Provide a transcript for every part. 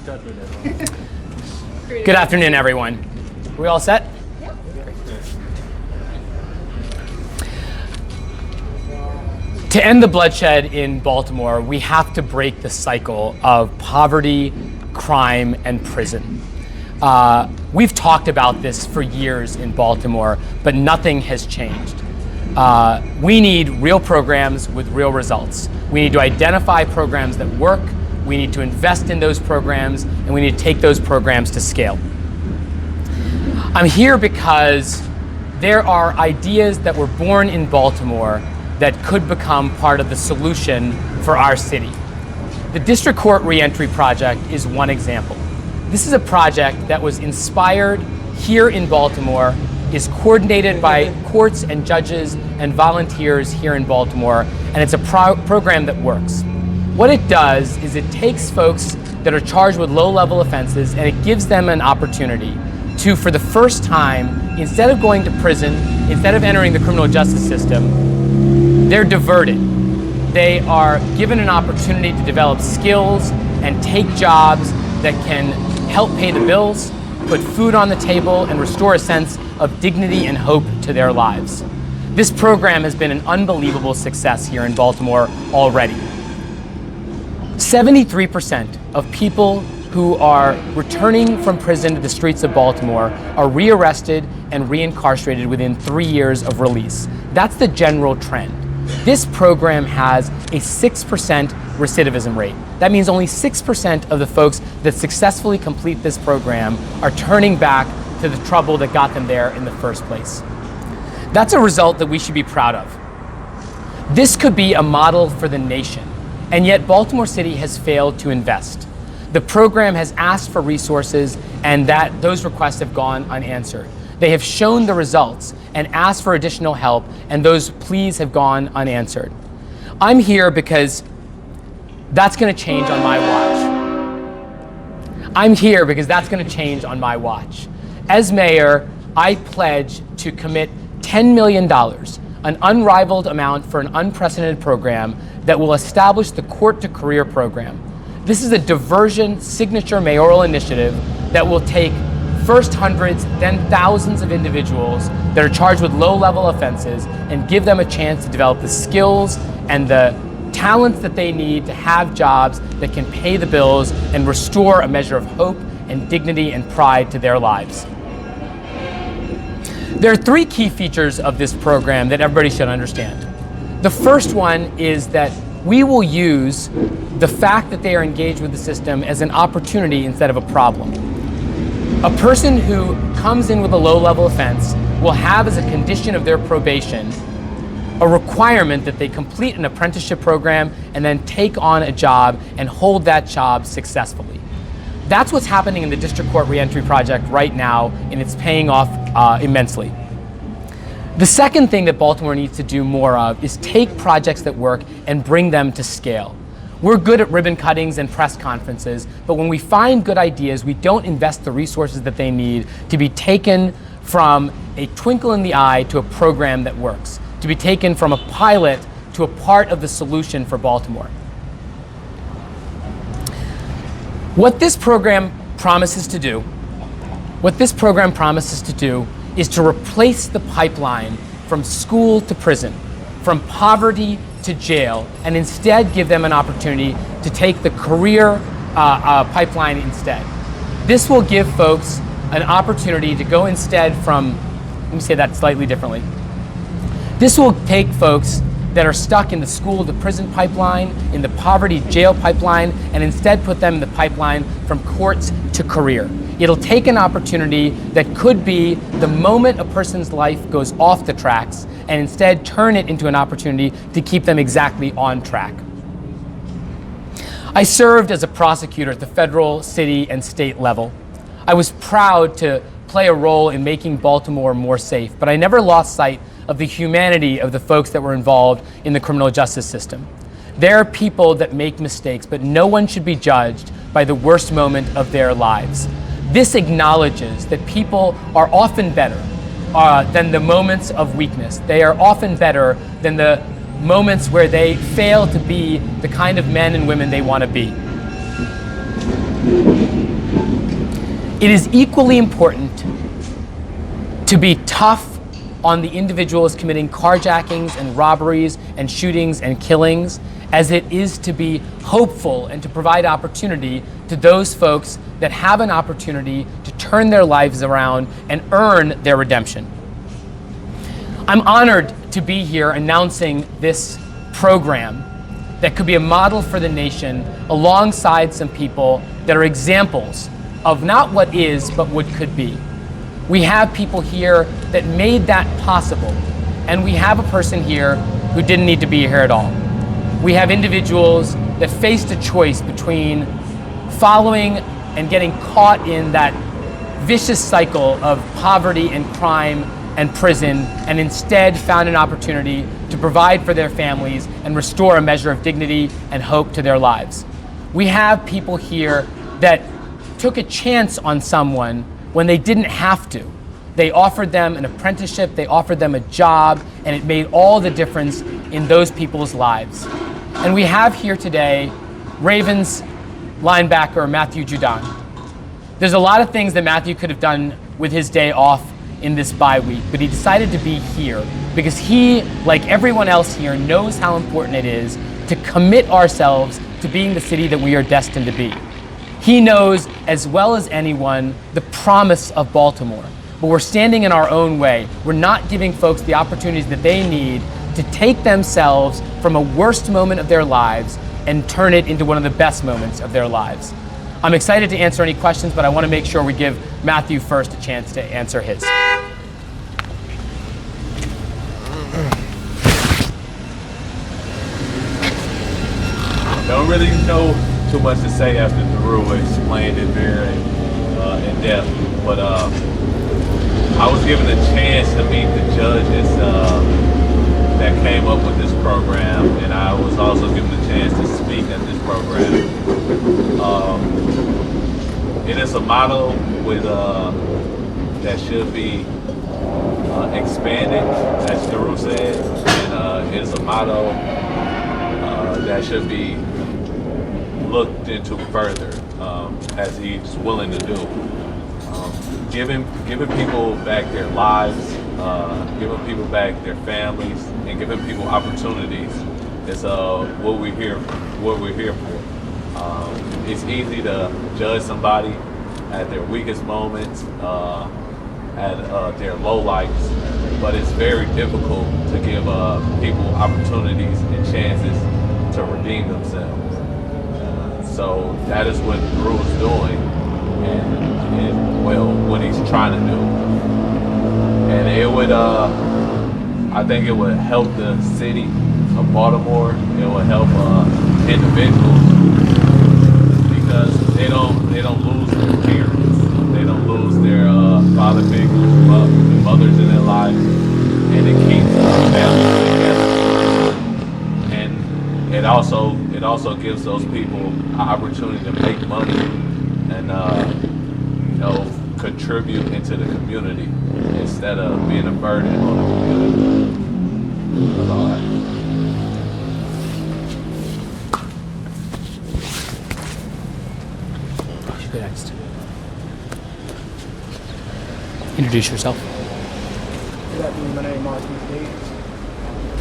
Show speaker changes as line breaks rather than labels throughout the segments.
Good afternoon, everyone. Are we all set?
Yep.
To end the bloodshed in Baltimore, we have to break the cycle of poverty, crime, and prison. We've talked about this for years in Baltimore, but nothing has changed. We need real programs with real results. We need to identify programs that work, we need to invest in those programs, and we need to take those programs to scale. I'm here because there are ideas that were born in Baltimore that could become part of the solution for our city. The District Court Reentry Project is one example. This is a project that was inspired here in Baltimore, is coordinated by courts and judges and volunteers here in Baltimore, and it's a program that works. What it does is it takes folks that are charged with low-level offenses and it gives them an opportunity to, for the first time, instead of going to prison, instead of entering the criminal justice system, they're diverted. They are given an opportunity to develop skills and take jobs that can help pay the bills, put food on the table, and restore a sense of dignity and hope to their lives. This program has been an unbelievable success here in Baltimore already. 73% of people who are returning from prison to the streets of Baltimore are rearrested and reincarcerated within 3 years of release. That's the general trend. This program has a 6% recidivism rate. That means only 6% of the folks that successfully complete this program are turning back to the trouble that got them there in the first place. That's a result that we should be proud of. This could be a model for the nation, and yet Baltimore City has failed to invest. The program has asked for resources, and those requests have gone unanswered. They have shown the results and asked for additional help, and those pleas have gone unanswered. I'm here because that's going to change on my watch. I'm here because that's going to change on my watch. As mayor, I pledge to commit $10 million, an unrivaled amount for an unprecedented program that will establish the Court to Career program. This is a diversion signature mayoral initiative that will take first hundreds, then thousands of individuals that are charged with low-level offenses and give them a chance to develop the skills and the talents that they need to have jobs that can pay the bills and restore a measure of hope and dignity and pride to their lives. There are 3 key features of this program that everybody should understand. The first one is that we will use the fact that they are engaged with the system as an opportunity instead of a problem. A person who comes in with a low-level offense will have as a condition of their probation a requirement that they complete an apprenticeship program and then take on a job and hold that job successfully. That's what's happening in the District Court Reentry Project right now, and it's paying off immensely. The second thing that Baltimore needs to do more of is take projects that work and bring them to scale. We're good at ribbon cuttings and press conferences, but when we find good ideas, we don't invest the resources that they need to be taken from a twinkle in the eye to a program that works, to be taken from a pilot to a part of the solution for Baltimore. What this program promises to do is to replace the pipeline from school to prison, from poverty to jail, and instead give them an opportunity to take the career pipeline instead. This will give folks an opportunity to go instead from, let me say that slightly differently. This will take folks that are stuck in the school to prison pipeline, in the poverty jail pipeline, and instead put them in the pipeline from courts to career. It'll take an opportunity that could be the moment a person's life goes off the tracks and instead turn it into an opportunity to keep them exactly on track. I served as a prosecutor at the federal, city, and state level. I was proud to play a role in making Baltimore more safe, but I never lost sight of the humanity of the folks that were involved in the criminal justice system. There are people that make mistakes, but no one should be judged by the worst moment of their lives. This acknowledges that people are often better than the moments of weakness. They are often better than the moments where they fail to be the kind of men and women they want to be. It is equally important to be tough on the individuals committing carjackings and robberies and shootings and killings as it is to be hopeful and to provide opportunity to those folks that have an opportunity to turn their lives around and earn their redemption. I'm honored to be here announcing this program that could be a model for the nation alongside some people that are examples of not what is, but what could be. We have people here that made that possible, and we have a person here who didn't need to be here at all. We have individuals that faced a choice between following and getting caught in that vicious cycle of poverty and crime and prison, and instead found an opportunity to provide for their families and restore a measure of dignity and hope to their lives. We have people here that took a chance on someone when they didn't have to. They offered them an apprenticeship, they offered them a job, and it made all the difference in those people's lives. And we have here today Ravens linebacker Matthew Judon. There's a lot of things that Matthew could have done with his day off in this bye week, but he decided to be here because he, like everyone else here, knows how important it is to commit ourselves to being the city that we are destined to be. He knows as well as anyone the promise of Baltimore, but we're standing in our own way. We're not giving folks the opportunities that they need to take themselves from a worst moment of their lives and turn it into one of the best moments of their lives. I'm excited to answer any questions, but I want to make sure we give Matthew first a chance to answer his.
Don't really know too much to say after Thiru explained it very in depth, but I was given a chance to meet the judges that came up with this program, and I was also given a chance to speak at this program. It is a model with that should be expanded, as Thiru said, and it is a model that should be looked into further, as he's willing to do. Giving people back their lives, giving people back their families, and giving people opportunities is what we're here for. It's easy to judge somebody at their weakest moments, at their lowlights, but it's very difficult to give people opportunities and chances to redeem themselves. So that is what Thiru is doing, and well, what he's trying to do. And it would, I think it would help the city of Baltimore. It would help individuals because they don't lose their parents, they don't lose their father figures, mothers in their lives, and it keeps families together. And it also gives those people an opportunity to make money and contribute into the community instead of being a burden on the community. That's all I
Next. Introduce yourself.
Good afternoon, my name is Mark Davis,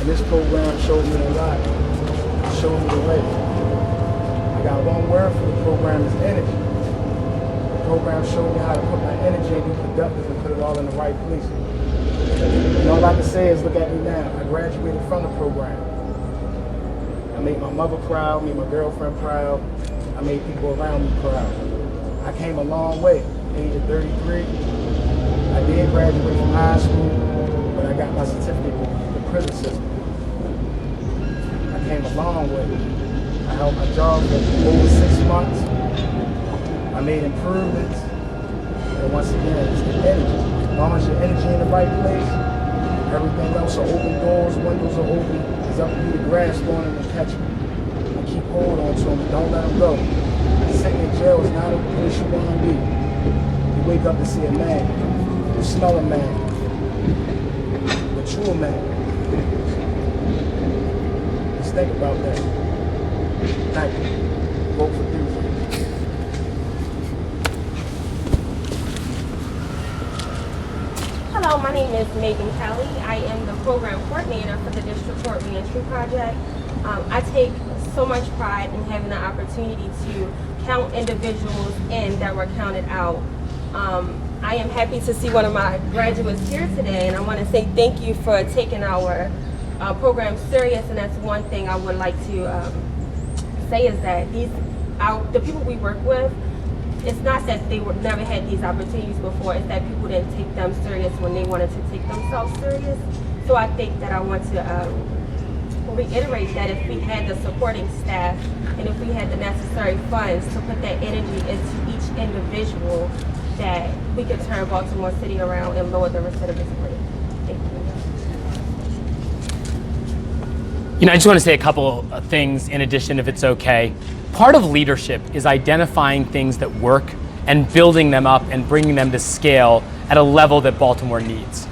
and this program showed me a lot. It showed me the way. I got one word for the program is energy. The program showed me how to put my energy and be productive and put it all in the right place. And all I can say is look at me now. I graduated from the program. I made my mother proud, made my girlfriend proud, I made people around me proud. I came a long way, age of 33. I did graduate from high school, but I got my certificate in the prison system. I came a long way. I held my job for over 6 months. I made improvements. And once again, it's the energy. As long as your energy in the right place, everything else are open doors, windows are open. It's up to you to grasp on them and catch them. And keep hold on to them and don't let them go. Sitting in jail is not a place you want to be. You wake up to see a man. You smell a man. But you a man. Just think about that. Thank you. Vote for Thiru.
Hello, my name is Megan Kelly. I am the program coordinator for the District Court Reentry Project. I take so much pride in having the opportunity to count individuals in that were counted out. I am happy to see one of my graduates here today, and I want to say thank you for taking our program serious. And that's one thing I would like to say is that the people we work with, it's not that they never had these opportunities before, it's that people didn't take them serious when they wanted to take themselves serious. So I think that I want to reiterate that if we had the supporting staff and if we had the necessary funds to put that energy into each individual, that we could turn Baltimore City around and lower the recidivism rate. Thank you.
You know, I just want to say a couple of things in addition, if it's okay. Part of leadership is identifying things that work and building them up and bringing them to scale at a level that Baltimore needs.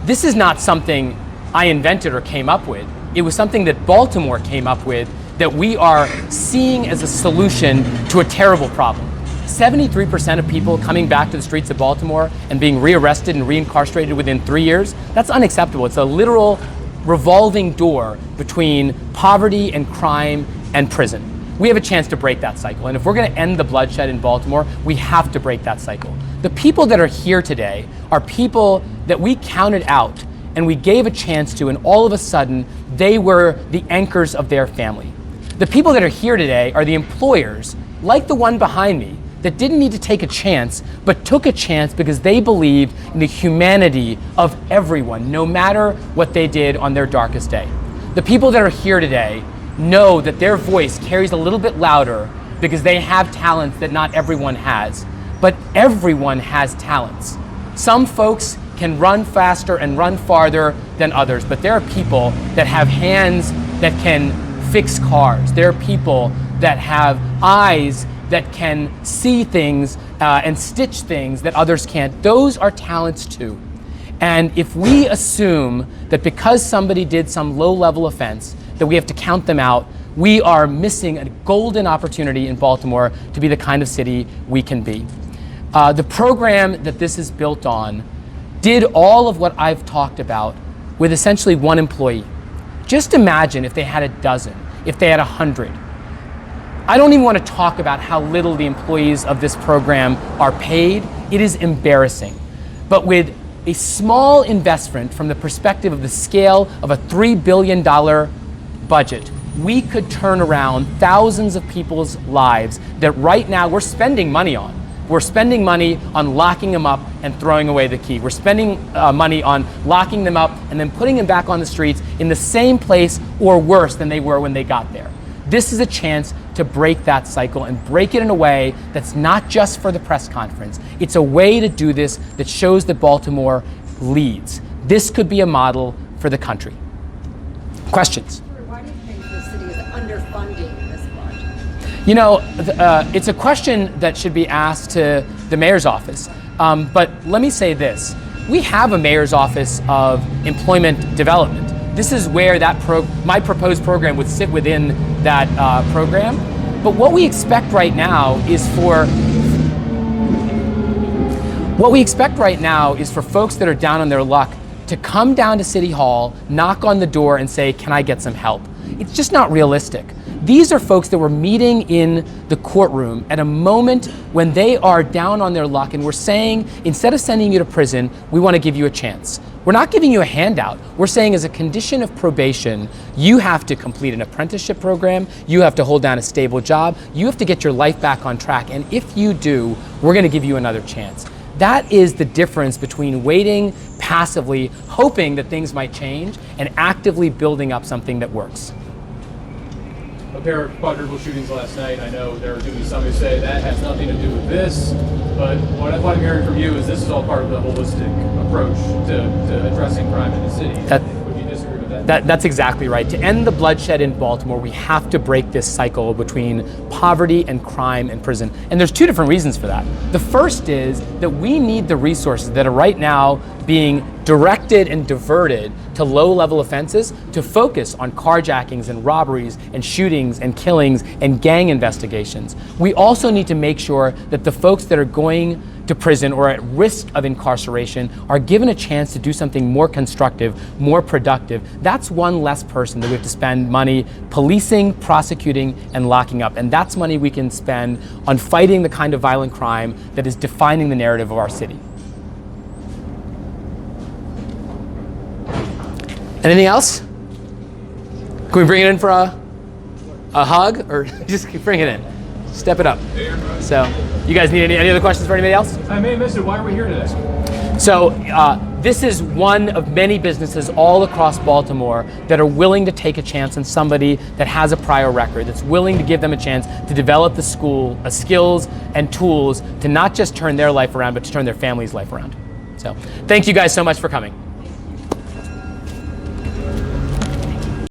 This is not something I invented or came up with. It was something that Baltimore came up with that we are seeing as a solution to a terrible problem. 73% of people coming back to the streets of Baltimore and being rearrested and reincarcerated within 3 years, that's unacceptable. It's a literal revolving door between poverty and crime and prison. We have a chance to break that cycle. And if we're going to end the bloodshed in Baltimore, we have to break that cycle. The people that are here today are people that we counted out and we gave a chance to, and all of a sudden, they were the anchors of their family. The people that are here today are the employers, like the one behind me, that didn't need to take a chance, but took a chance because they believed in the humanity of everyone, no matter what they did on their darkest day. The people that are here today know that their voice carries a little bit louder because they have talents that not everyone has. But everyone has talents. Some folks can run faster and run farther than others, but there are people that have hands that can fix cars. There are people that have eyes that can see things and stitch things that others can't. Those are talents too. And if we assume that because somebody did some low-level offense, that we have to count them out, we are missing a golden opportunity in Baltimore to be the kind of city we can be. The program that this is built on did all of what I've talked about with essentially one employee. Just imagine if they had a dozen, if they had 100. I don't even want to talk about how little the employees of this program are paid. It is embarrassing. But with a small investment from the perspective of the scale of a $3 billion budget, we could turn around thousands of people's lives that right now we're spending money on. We're spending money on locking them up and throwing away the key. We're spending money on locking them up and then putting them back on the streets in the same place or worse than they were when they got there. This is a chance to break that cycle and break it in a way that's not just for the press conference. It's a way to do this that shows that Baltimore leads. This could be a model for the country. Questions?
Why do you think the city is underfunding this budget?
You know, it's a question that should be asked to the mayor's office. But let me say this. We have a mayor's office of employment development. This is where my proposed program would sit within that program. But what we expect right now is for folks that are down on their luck to come down to City Hall, knock on the door and say, "Can I get some help?" It's just not realistic. These are folks that were meeting in the courtroom at a moment when they are down on their luck, and we're saying, instead of sending you to prison, we want to give you a chance. We're not giving you a handout. We're saying as a condition of probation, you have to complete an apprenticeship program, you have to hold down a stable job, you have to get your life back on track, and if you do, we're going to give you another chance. That is the difference between waiting passively, hoping that things might change, and actively building up something that works.
A pair of quadruple shootings last night. I know there are going to be some who say that has nothing to do with this, but what I'm hearing from you is this is all part of the holistic approach to addressing crime in the city. Would you disagree with that?
That's exactly right. To end the bloodshed in Baltimore, we have to break this cycle between poverty and crime and prison. And there's two different reasons for that. The first is that we need the resources that are right now being directed and diverted to low-level offenses to focus on carjackings and robberies and shootings and killings and gang investigations. We also need to make sure that the folks that are going to prison or at risk of incarceration are given a chance to do something more constructive, more productive. That's one less person that we have to spend money policing, prosecuting, and locking up. And that's money we can spend on fighting the kind of violent crime that is defining the narrative of our city. Anything else? Can we bring it in for a hug, or just bring it in? Step it up. So, you guys need any other questions for anybody else?
I may have missed it. Why are we here today?
So, this is one of many businesses all across Baltimore that are willing to take a chance on somebody that has a prior record, that's willing to give them a chance to develop the skills and tools to not just turn their life around, but to turn their family's life around. So, thank you guys so much for coming.